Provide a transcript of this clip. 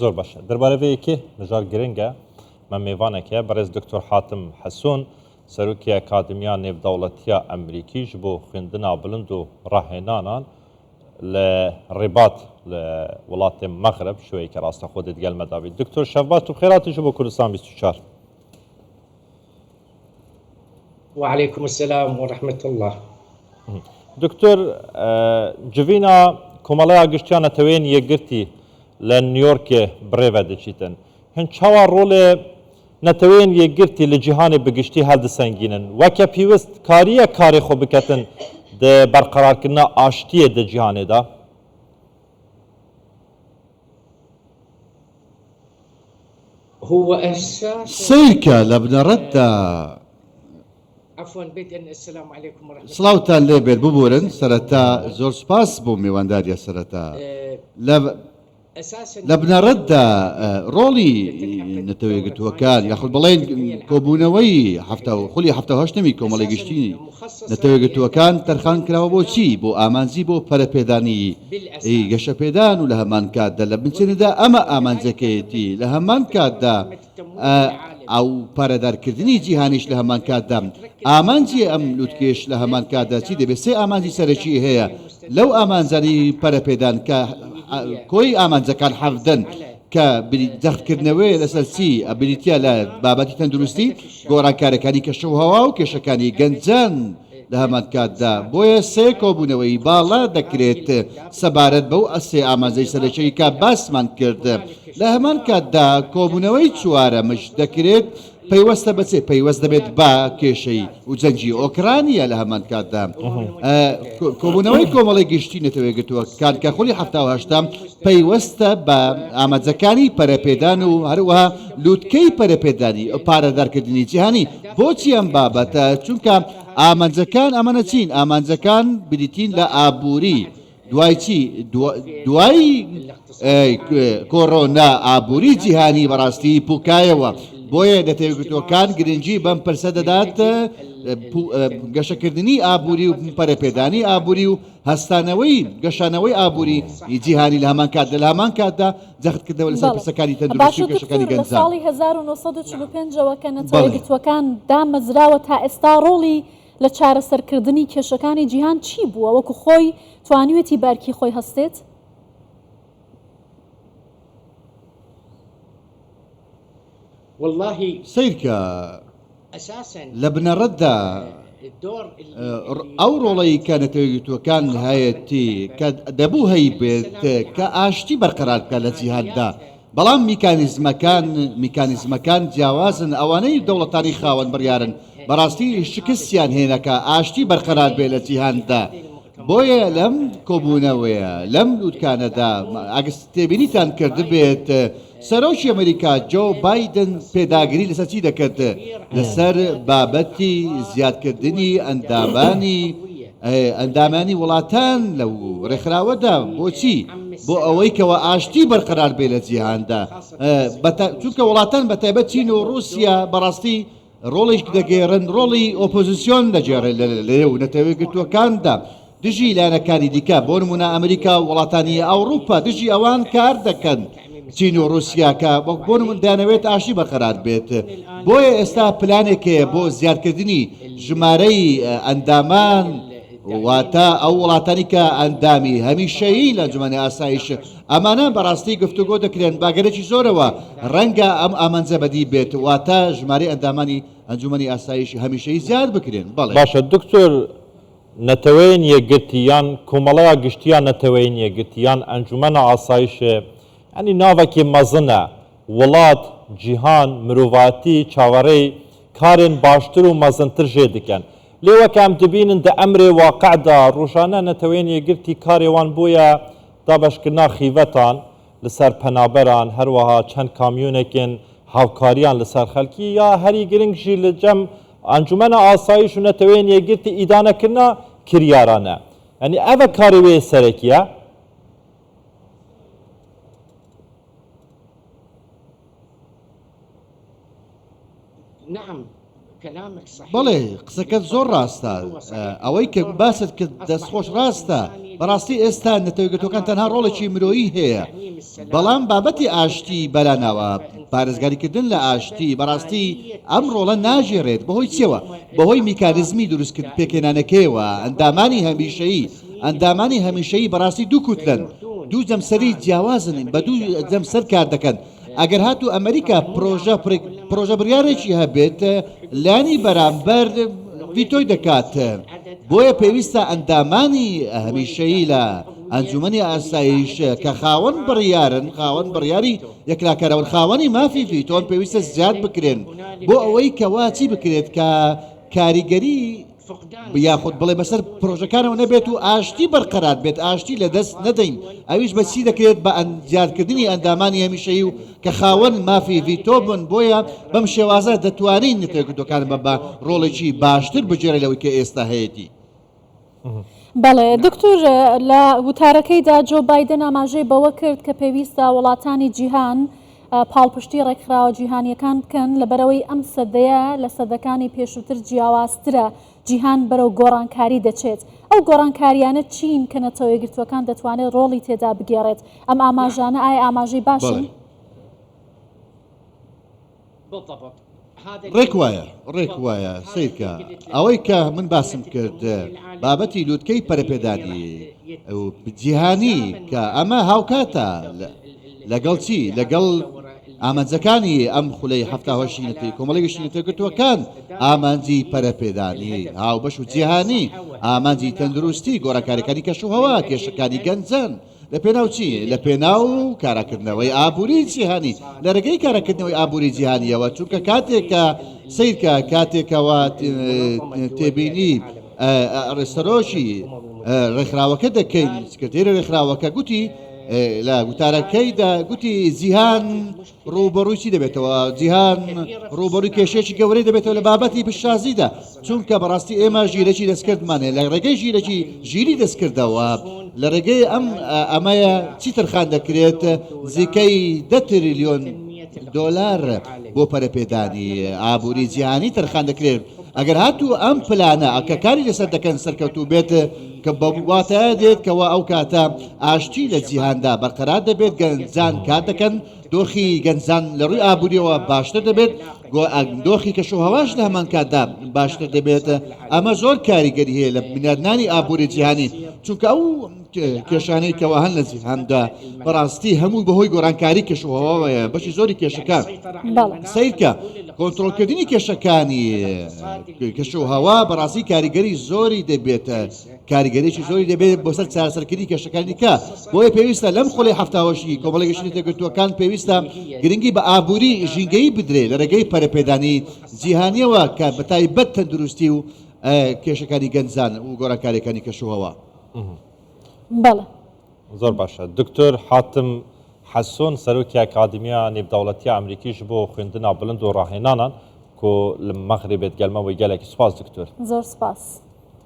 زۆر باشە دەربارەوەیەکی نژار گرنگە مە میێوانێکە بەڕێز دکتۆر حاتم حەسوون سەرۆکی ئەکادمیا نێودەوڵەتیە ئەمریکی ji بۆ خوێندنا بلند و ڕاهێنانان لە ڕێبات لە وڵاتێ مەغرب شوەیەکە ڕاستەخۆ دەگەلمەداویت دکتۆر شەڤات و خێراتیش بۆ کوردستان 24 وعليكم السلام ورحمة الله. دکتۆر جڤینا کۆمەڵەیە گشتیانەتەوەین یەکگرتی لە نیویۆرکێ بڕێوە دەچیتن هەن چاوا ڕۆڵێ نەتەوەین یەکگرتی لە جیهانێ بگشتی هەڵدەسەنگینن وەکە پێویست کاریە کارێ خۆ بکەتن دە بەرقەرارکردنا ئاشتیە دە جیهانێدا هو أساس سيركا لبنردە عفوا بدءا السلام عليكم ورحمة الله. سڵاوتان لێبێت ببورن سەرەتا زۆر سپاس بۆ میوانداریە سەرەتا أساسا لە بنەڕەتدا ڕۆڵی نەتەوەیەکگرتووەکان یاخود بڵێن کۆبوونەوەی خولی هەفتەهەشتمی کۆمەڵی گشتی نەتەوەیەکگرتووەکان تەرخان کراوە بۆ چی بۆ ئامانجی بۆ پەرەپێدانی گەشەپێدان و لە هەمان کاتدا لە بنچێنەدا ئەمە ئامانجەکەیەتی لە هەمان کاتدا ئەو پارەدارکردنی جیهانیش لە هەمان کاتدا ئامانجی ئەم لوتکێش لە هەمان کاتدا چی دەبێت سێ ئامانجی سەرەکی هەیە لەو ئامانجانی پەرەپێدان کە کۆی ئامانجەکان حەفدن کە جەختکردنەوەی لەسەر چی ئەبریتە لە بابەتی تەندروستی گۆڕانکارەکانی کەشە و هەوا و کێشەکانی گەنجان لە هەمان کاتدا بۆیە سێ کۆبوونەوەی باڵا دەکرێت سەبارەت بەو ئەسێ ئامانجەی سەرەکیی کە باسمان کرد لە هەمان کاتدا کۆبوونەوەی چوارەمش دەکرێت پەیوەستە بەچێ پەیوەست دەبێت با کێشەی و جەنجی ئۆکرانیە لە هەمان کاتدا کۆبوونەوەی کۆمەڵی گشتی نەتەوەیەکگرتووەکان کە خولی هەفتاهەشتام پەیوەستە بە ئامانجەکانی پەرەپێدان و هەروەها لووتکەی پەرەپێدانی پارەدارکردنی جیهانی بۆچی ئەم بابەتە چونکە ئامانجەکان ئەمەنە چین ئامانجەکان بریتین لە ئابووری دوای چی دوای کۆڕۆنا ئابووری جیهانی بەڕاستی پوکایەوە بۆیە نەتەوەیەکگرتووەکان گرنگی بەم پرسە دەدات گەشەکردنی ئابووری و پەرەپێدانی ئابووری و هەستانەوەی گەشانەوەی ئابووری جیهانی لە هەمان کاتدا لە هەمان کاتدا جەختکردنەوە لەسەر پرسەکانی تەندروستی و گەشەکانی گەنجان. ساڵی 1945ەوە کە نەتەوەیەکگرتووەکان دامەزراوە تا ئێستا ڕۆڵی لە چارەسەرکردنی کێشەکانی جیهان چی بووە وەکو خۆی توانیوێتی بارکی خۆی هەستێت؟ والله سیرکە أساسا لە بنەڕەتدا الدور ئەو ڕۆڵەی کە نەتەوەیەکگرتووەکان هەیەتی کە دەبوو هەی بێت کە ئاشتی بەرقەرار بکات لە جیهاندا بەڵام میکانیزمەکان جیاوازن ئەوانەی دەوڵەتانی خاوەن بڕیارن بەڕاستی شکستیان هێنەکە ئاشتی بەرقەرار بێت لە جیهاندا بۆیە لەم کۆبوونەوەیە لەم لووتکانەدا ئەگەستێبینیتان کرد بێت سەرۆکی ئەمریکا جۆ بایدن پێداگیری لەسەر چی دەکرد لەسەر بابەتی زیادکردنی ئەندامانی وڵاتان لەو ڕێکخراوەدا بۆچی بۆ ئەوەی کەەوە ئاشتی بەرقەرار بێ لە جیهاندا چونکە وڵاتان بە تایبەت چین و رووسیا بەڕاستی ڕۆڵێک دەگێڕن ڕۆڵی ئۆپۆزیسیۆن دەجێڕێت لەو نەتەوەیەکگرتووەکاندا دژی لایەنەکانی دیکە بۆ نمونە ئەمریکا و وڵاتانی ئەوروپا دژی ئەوان کار دەکەن چین و رووسیاکە بۆ دەیانەوێت ئاشتی بەرقەرار بێت بۆیە ئێستا پلانێکەیە بۆ زیادکردنی ژمارەی ئەندامان واتە ئەو وڵاتانی کە ئەندامی هەمیشەیی لە ئەنجومەنی ئاسایش ئەمانە بەڕاستی گفتوگۆ دەکرێن باگەرێکی زۆرەوە ڕەنگە ئەم ئامانجە بەدی بێت واتە ژمارەی ئەندامانی ئەنجومەنی ئاسایشی هەمیشەیی زیاد بکرێن بەڵێ باشە دکتۆر نەتەوەین یەکگرتیان کۆمەڵەیە گشتیان نەتەوەین یەکگرتیان ئەنجومەنە ئاسایشێ ئەنی ناوەکی مەزنە وڵات جیهان مرۆڤاتی چاوەڕێی کارێن باشتر و مەزنتر ژێ دکەن لێوەکەم دەبینن دە ئەمرێ واقعدا ڕۆژانە نەتەوەین یەکگرتی کارێوان بۆیە دابەشکردنا خیڤەتان لەسەر پەنابەران هەروەها چەند کامیۆنێکن هاوکاریان لەسەر خەڵکی یا هەری گرنگژی لە جەم ئەنجومەنە ئاسایش و نەتەوەین یەکگرتی ئیدانەکردنا کریارانە ئەنی ئەvە کاری وێ سەرەکیە نعم بەڵێ قسەکەت زۆر ڕاستە ئەوەی کە باست کرد دەستخۆش ڕاستە بەڕاستی ئێستا نەتەوەیەکگرتوەکان تەنها ڕۆڵێکی مرۆیی هەیە بەڵام بابەتی ئاشتی بەرانەوە پارێزگاریکردن لە ئاشتی بەڕاستی ئەم ڕۆڵە ناژێڕێت بەهۆی چێوە بەهۆی میکانیزمی دروستکرد پێکێنانەکەیەوە ئەندامانی هەمیشەیی بەڕاستی دوو کوتلن دوو جەمسەری جیاوازن بە دوو جەمسەر کار دەکەن ئەگەر هاتوو ئەمریکا پرۆژە بڕیارێکی هەبێت لانی بەرامبەر ڤیتۆی دەکات بۆیە پێویستە ئەندامانی هەمیشەیی لە ئەنجومەنی ئاسایش کە خاوەن بڕیاری یەکلاکەرەوە خاوەنی مافی ڤیتۆن پێویستە زیاد بکرێن بۆ ئەوەی کەوا چی بکرێت کە کاریگەری یاخود بڵێ بەسەر پرۆژەکانەوە نەبێت و ئاشتی بەرقەرار بێت ئاشتی لە دەست نەدەین ئەویش بەچی دەکرێت بە زیادکردنی ئەندامانی هەمیشەیی و کە خاوەن مافی ڤیتۆ بن بۆیە بەم شێوازە دەتوانین نەتەوەیەکگرتوەکان بە ڕۆڵێکی باشتر بجێرە لەوەی کە ئێستا هەیەی. بەڵێ دکتۆر لە وتارەکەیدا جۆ بایدن ئاماژەی بەوە کرد کە پێویستە وڵاتانی جیهان پاڵپشتی ڕێکخراوە جیهانیەکان بکەن لەبەرەوەی ئەم سەدەیە لە سەدەکانی پێشووتر جیاوازترە جیهان بەرەو گۆڕانکاری دەچێت ئەو گۆڕانکاریانە چین کە نەتەوەیەکگرتوەکان دەتوانێت ڕۆڵی تێدا بگێڕێت ئەم ئاماژانە ئایا ئاماژەی باشن؟ ڕێک وایە سیرکە ئەوەی کە من باسم کرد بابەتی لووتکەی پەرەپێدانی جیهانی کە ئەمە هاوکاتە لەگەڵ چی لەگەڵ ئامانجەکانی ئەم خولەی هەفتاهۆشینەتی کۆمەڵی گەشتنەوەیەکگرتوەکان ئامانجی پەرەپێدانی هاوبەش و جیهانی ئامانجی تەندروستی گۆڕانکاریەکانی کەشوهەوا کێشەکانی گەنجان لە پێناو چی لە پێناو کاراکردنەوەی ئابووری جیهانی لە ڕێگەی کاراکردنەوەی ئابووری جیهانیەوە چونکە کاتێکە سیرکە کاتێکەوە تێبینی ڕێستەرۆشی ڕێکخراوەکە دەکەین سکرتێری ڕێکخراوەکە گوتی لە گوتارەکەیدا گوتی جیهان ڕوبەڕووی چی دەبێتەوە جیهان ڕوبەڕووی کێشێکی گەورەی دەبێتەوە لە بابەتی پیشازیدا چونکە بەڕاستی ئێمە ژیرەی دەستکردمانێ لە ڕێگەی ژیری دەستکردەوە لە ڕێگەی ئەمەیە چی ترخان دەکرێت زیکەی 10 تریلیۆن دۆلار بۆ پەرەپێدانی ئابووری جیهانی ترخان دەکرێت ئەگەر هاتوو ئەم پلانە ئەکە کاری لەسەر دەکەن سەرکەوتوو بێت کە بەواتە دێت کەەوە ئەو کاتە ئاشتی لە جیهاندا بەرقەرار دەبێت گەنجان کات دەکەن دۆخی گەنجان لە ڕووی ئابووریەوە باشتر دەبێت دۆخی کەشوهەواش لە هەمان کاتدا باشتر دەبێت ئەمە زۆر کاریگەری هەیە لە بنیادنانی ئابووری جیهانی چونکە ئەو کێشانەی کەەوە هەن لە جیهاندا بەڕاستی هەموو بەهۆی گۆڕانکاری کەشوهەوەیە بەشی زۆری کێشەکان سیرکە کۆنتڕۆلکردنی کێشەکانی کەشوهەوا بەڕاستی کاریگەری زۆری دەبێت کاریگەریی زۆری دەبێت بۆ سەر چارەسەرکردنی کێشەکانی کە بۆیە پێویستە لەم خۆڵی هەفتاوەشی کۆمەڵی گەشتنەوەیەکگرتوەکان پێویستە گرنگی بە ئابووری ژینگەی بدرێت لە ڕێگەی پەرەپێدانی جیهانیەوە کە بەتایبەت تەندروستی و کێشەکانی گەنجان و گۆڕانکاریەکانی کەشوهەوا. بەڵێ زۆر باشە دکتۆر حاتم حەسۆن سەرۆکی ئەکادیمیا نێودەوڵەتیە ئەمریکیش بۆ خوێندنا بڵند و ڕاهێنانان کۆ لە مەغربێت گەلمەوەی گەلێکی سوپاس دکتۆر زۆر سپاس.